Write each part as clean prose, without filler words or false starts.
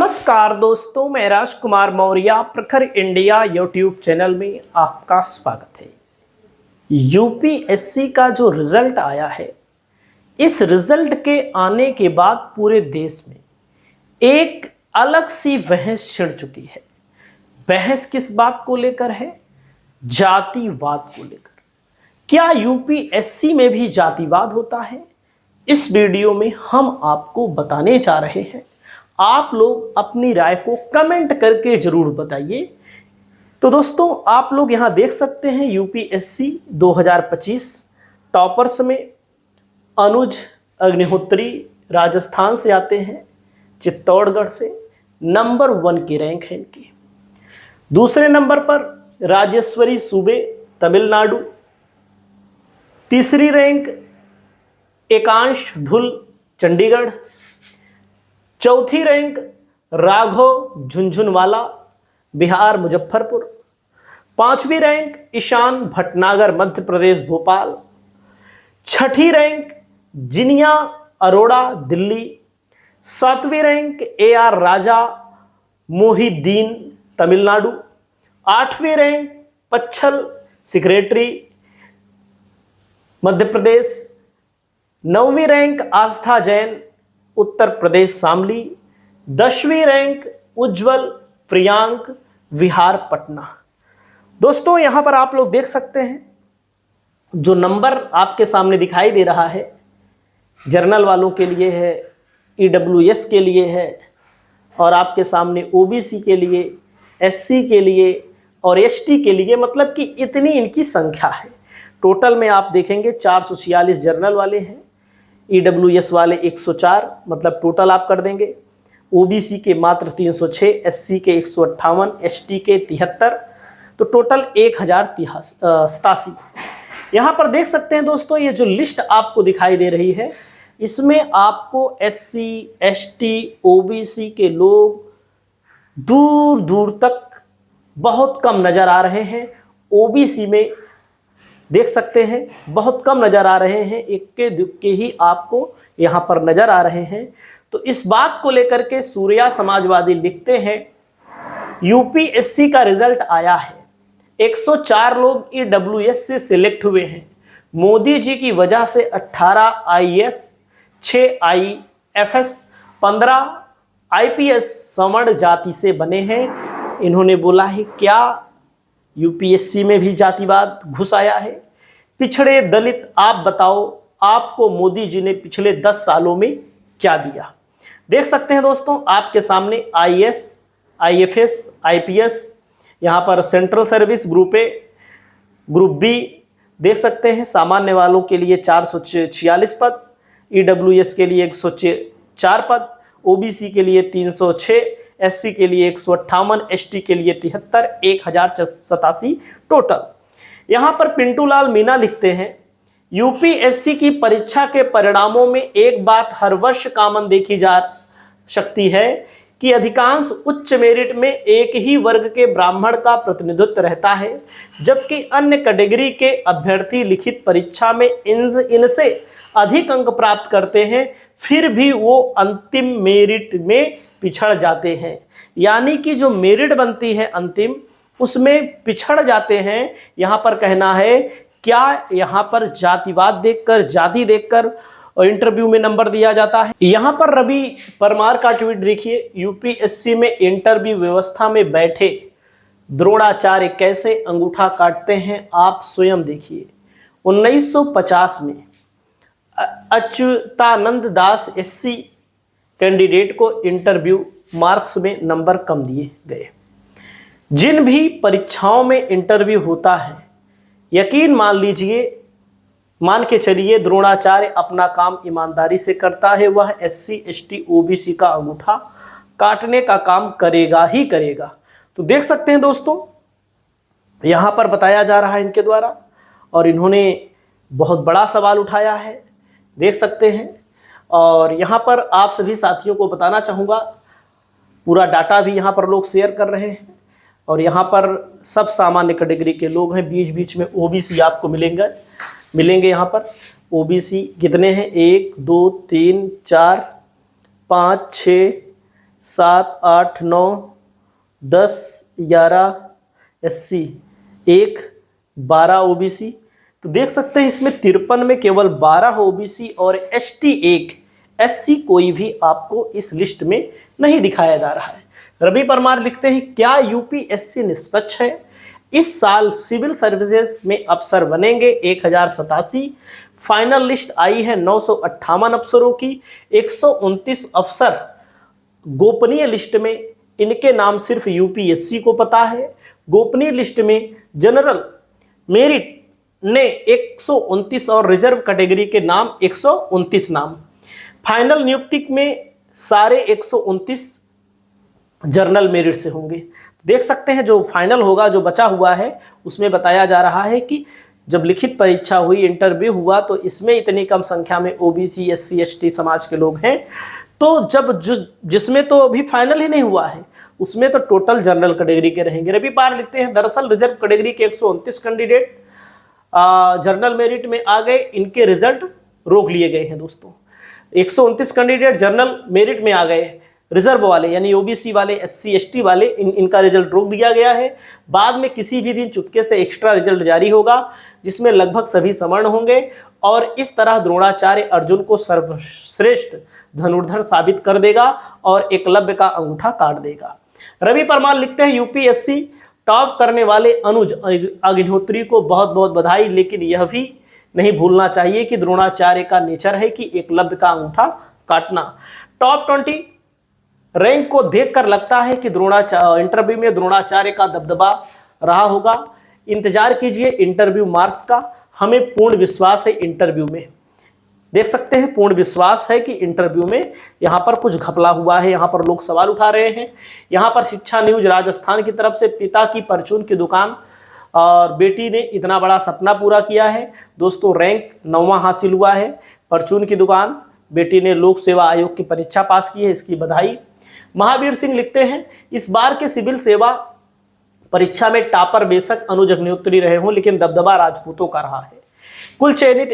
नमस्कार दोस्तों, मैं राजकुमार मौर्य प्रखर इंडिया यूट्यूब चैनल में आपका स्वागत है। यूपीएससी का जो रिजल्ट आया है, इस रिजल्ट के आने के बाद पूरे देश में एक अलग सी बहस छिड़ चुकी है। बहस किस बात को लेकर है? जातिवाद को लेकर। क्या यूपीएससी में भी जातिवाद होता है? इस वीडियो में हम आपको बताने जा रहे हैं। आप लोग अपनी राय को कमेंट करके जरूर बताइए। तो दोस्तों, आप लोग यहां देख सकते हैं यूपीएससी 2025 टॉपर्स में अनुज अग्निहोत्री राजस्थान से आते हैं, चित्तौड़गढ़ से नंबर 1 की रैंक है इनकी। दूसरे नंबर पर राजेश्वरी सूबे तमिलनाडु। तीसरी रैंक एकांश ढुल चंडीगढ़। चौथी रैंक राघव झुनझुनवाला बिहार मुजफ्फरपुर। पांचवी रैंक ईशान भटनागर मध्य प्रदेश भोपाल। छठी रैंक जिनिया अरोड़ा दिल्ली। सातवीं रैंक AR राजा मोहिद्दीन तमिलनाडु। आठवीं रैंक पच्छल सेक्रेटरी मध्य प्रदेश। नौवीं रैंक आस्था जैन उत्तर प्रदेश शामली। 10वीं रैंक उज्जवल प्रियांक विहार पटना। दोस्तों, यहां पर आप लोग देख सकते हैं जो नंबर आपके सामने दिखाई दे रहा है, जर्नल वालों के लिए है, EWS के लिए है, और आपके सामने OBC के लिए, SC के लिए और ST के लिए, मतलब कि इतनी इनकी संख्या है। टोटल में आप देखेंगे 446 जर्नल वाले हैं, EWS वाले 104, मतलब टोटल आप कर देंगे। OBC के मात्र 306, SC के 158, ST के 73, तो टोटल 1087। यहाँ पर देख सकते हैं दोस्तों, ये जो लिस्ट आपको दिखाई दे रही है, इसमें आपको SC, ST, OBC के लोग दूर दूर तक बहुत कम नज़र आ रहे हैं। OBC में देख सकते हैं बहुत कम नज़र आ रहे हैं, इक्के दुक्के ही आपको यहाँ पर नज़र आ रहे हैं। तो इस बात को लेकर के सूर्या समाजवादी लिखते हैं, यूपीएससी का रिजल्ट आया है, 104 लोग EWS से सिलेक्ट हुए हैं। मोदी जी की वजह से 18 IAS, 6 IFS, 15 IPS सवर्ण जाति से बने हैं। इन्होंने बोला है, क्या यूपीएससी में भी जातिवाद घुस आया है? पिछड़े दलित, आप बताओ, आपको मोदी जी ने पिछले 10 सालों में क्या दिया? देख सकते हैं दोस्तों आपके सामने IAS, IFS, IPS, यहाँ पर central service group A, group B देख सकते हैं। सामान्य वालों के लिए 446 पद, EWS के लिए 104 पद, OBC के लिए 306, SC के लिए 158, ST के लिए 73, 1087 टोटल। यहाँ पर पिंटू लाल मीना लिखते हैं, यूपीएससी की परीक्षा के परिणामों में एक बात हर वर्ष कॉमन देखी जा सकती है कि अधिकांश उच्च मेरिट में एक ही वर्ग के ब्राह्मण का प्रतिनिधित्व रहता है, जबकि अन्य कैटेगरी के अभ्यर्थी लिखित परीक्षा में इनसे अधिक अंक प्राप्त करते हैं, फिर भी वो अंतिम मेरिट में पिछड़ जाते हैं। यानी कि जो मेरिट बनती है अंतिम, उसमें पिछड़ जाते हैं। यहाँ पर कहना है, क्या यहाँ पर जातिवाद देखकर, जाति देखकर इंटरव्यू में नंबर दिया जाता है? यहाँ पर रवि परमार का ट्वीट देखिए, यूपीएससी में इंटरव्यू व्यवस्था में बैठे द्रोणाचार्य कैसे अंगूठा काटते हैं, आप स्वयं देखिए। 1950 में अच्युतानंद दास SC कैंडिडेट को इंटरव्यू मार्क्स में नंबर कम दिए गए। जिन भी परीक्षाओं में इंटरव्यू होता है, यकीन मान के चलिए द्रोणाचार्य अपना काम ईमानदारी से करता है। वह SC, ST, OBC का अंगूठा काटने का काम करेगा ही करेगा। तो देख सकते हैं दोस्तों, यहाँ पर बताया जा रहा है इनके द्वारा, और इन्होंने बहुत बड़ा सवाल उठाया है, देख सकते हैं। और यहाँ पर आप सभी साथियों को बताना चाहूँगा, पूरा डाटा भी यहाँ पर लोग शेयर कर रहे हैं, और यहाँ पर सब सामान्य कैटेगरी के लोग हैं। बीच बीच में OBC आपको मिलेंगे। यहाँ पर OBC कितने हैं? 1 2 3 4 5 6 7, 8, 9, 10, 11 SC, 1, 12 ओबीसी। तो देख सकते हैं इसमें 53 में केवल 12 ओबीसी और ST 1, SC कोई भी आपको इस लिस्ट में नहीं दिखाया जा रहा है। रवि परमार लिखते हैं क्या यूपीएससी निष्पक्ष है? इस साल सिविल सर्विसेज में अफसर बनेंगे 1087। फाइनल लिस्ट आई है 958 अफसरों की। 129 अफसर गोपनीय लिस्ट में, इनके नाम सिर्फ यूपीएससी को पता है। गोपनीय लिस्ट में जनरल मेरिट ने 129 और रिजर्व कैटेगरी के नाम 129 नाम। फाइनल नियुक्ति में सारे 129 जनरल मेरिट से होंगे। देख सकते हैं जो फाइनल होगा, जो बचा हुआ है, उसमें बताया जा रहा है कि जब लिखित परीक्षा हुई, इंटरव्यू हुआ, तो इसमें इतनी कम संख्या में ओबीसी SC ST समाज के लोग हैं। तो जब जिसमें तो अभी फाइनल ही नहीं हुआ है, उसमें तो टोटल जनरल कैटेगरी के रहेंगे। रवि पार लिखते हैं दरअसल रिजर्व कैटेगरी के 129 कैंडिडेट जनरल मेरिट में आ गए, इनके रिजल्ट रोक लिए गए हैं दोस्तों। 129 कैंडिडेट जनरल मेरिट में आ गए, रिजर्व वाले यानी ओबीसी वाले, SC ST वाले, इनका रिजल्ट रोक दिया गया है। बाद में किसी भी दिन चुपके से एक्स्ट्रा रिजल्ट जारी होगा, जिसमें लगभग सभी सवर्ण होंगे, और इस तरह द्रोणाचार्य अर्जुन को सर्वश्रेष्ठ धनुर्धर साबित कर देगा और एकलव्य का अंगूठा काट देगा। रवि परमार लिखते हैं यूपीएससी टॉप करने वाले अनुज अग्निहोत्री को बहुत बहुत बधाई, लेकिन यह भी नहीं भूलना चाहिए कि द्रोणाचार्य का नेचर है कि एकलव्य का अंगूठा काटना। टॉप 20 रैंक को देखकर लगता है कि इंटरव्यू में द्रोणाचार्य का दबदबा रहा होगा। इंतजार कीजिए इंटरव्यू मार्क्स का, हमें पूर्ण विश्वास है इंटरव्यू में। देख सकते हैं पूर्ण विश्वास है कि इंटरव्यू में यहाँ पर कुछ घपला हुआ है, यहाँ पर लोग सवाल उठा रहे हैं। यहाँ पर शिक्षा न्यूज राजस्थान की तरफ से पिता की परचून की दुकान और बेटी ने इतना बड़ा सपना पूरा किया है। दोस्तों रैंक 9वां हासिल हुआ है, परचून की दुकान, बेटी ने लोक सेवा आयोग की परीक्षा पास की है, इसकी बधाई। महावीर सिंह लिखते हैं इस बार के सिविल सेवा परीक्षा में टॉपर बेशक अनुज अग्निहोत्री रहे हों, लेकिन दबदबा राजपूतों का रहा है। कुल चयनित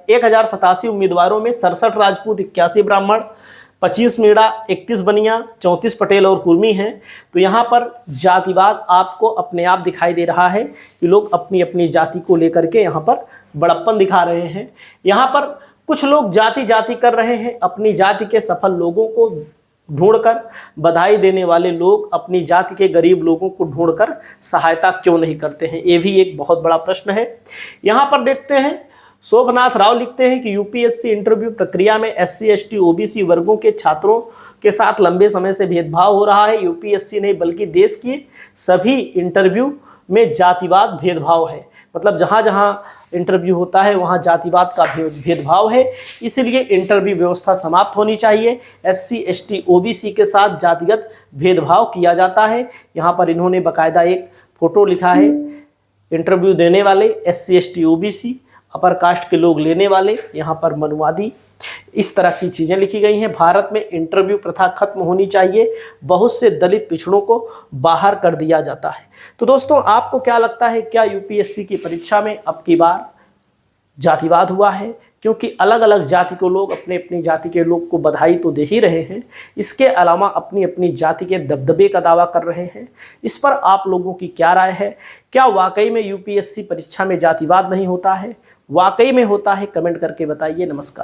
1087 उम्मीदवारों में 67 राजपूत, 81 ब्राह्मण, 25 मीणा, 31 बनिया, 34 पटेल और कुर्मी हैं। तो यहाँ पर जातिवाद आपको अपने आप दिखाई दे रहा है कि लोग अपनी अपनी जाति को लेकर के यहाँ पर बड़प्पन दिखा रहे हैं। यहाँ पर कुछ लोग जाति जाति कर रहे हैं, अपनी जाति के सफल लोगों को ढूंढकर बधाई देने वाले लोग अपनी जाति के गरीब लोगों को ढूंढकर सहायता क्यों नहीं करते हैं, ये भी एक बहुत बड़ा प्रश्न है। यहाँ पर देखते हैं शोभनाथ राव लिखते हैं कि यूपीएससी इंटरव्यू प्रक्रिया में SC ST OBC वर्गों के छात्रों के साथ लंबे समय से भेदभाव हो रहा है। यूपीएससी नहीं बल्कि देश की सभी इंटरव्यू में जातिवाद भेदभाव है, मतलब जहाँ जहाँ इंटरव्यू होता है वहाँ जातिवाद का भेदभाव है, इसलिए इंटरव्यू व्यवस्था समाप्त होनी चाहिए। SC ST OBC के साथ जातिगत भेदभाव किया जाता है। यहाँ पर इन्होंने बाकायदा एक फोटो लिखा है, इंटरव्यू देने वाले SC ST OBC, upper caste के लोग लेने वाले, यहाँ पर मनुवादी, इस तरह की चीज़ें लिखी गई हैं। भारत में इंटरव्यू प्रथा खत्म होनी चाहिए, बहुत से दलित पिछड़ों को बाहर कर दिया जाता है। तो दोस्तों आपको क्या लगता है, क्या यूपीएससी की परीक्षा में अब की बार जातिवाद हुआ है? क्योंकि अलग अलग जाति के लोग अपने अपनी जाति के लोग को बधाई तो दे ही रहे हैं, इसके अलावा अपनी अपनी जाति के दबदबे का दावा कर रहे हैं। इस पर आप लोगों की क्या राय है? क्या वाकई में यूपीएससी परीक्षा में जातिवाद नहीं होता है? वाकई में होता है? कमेंट करके बताइए। नमस्कार।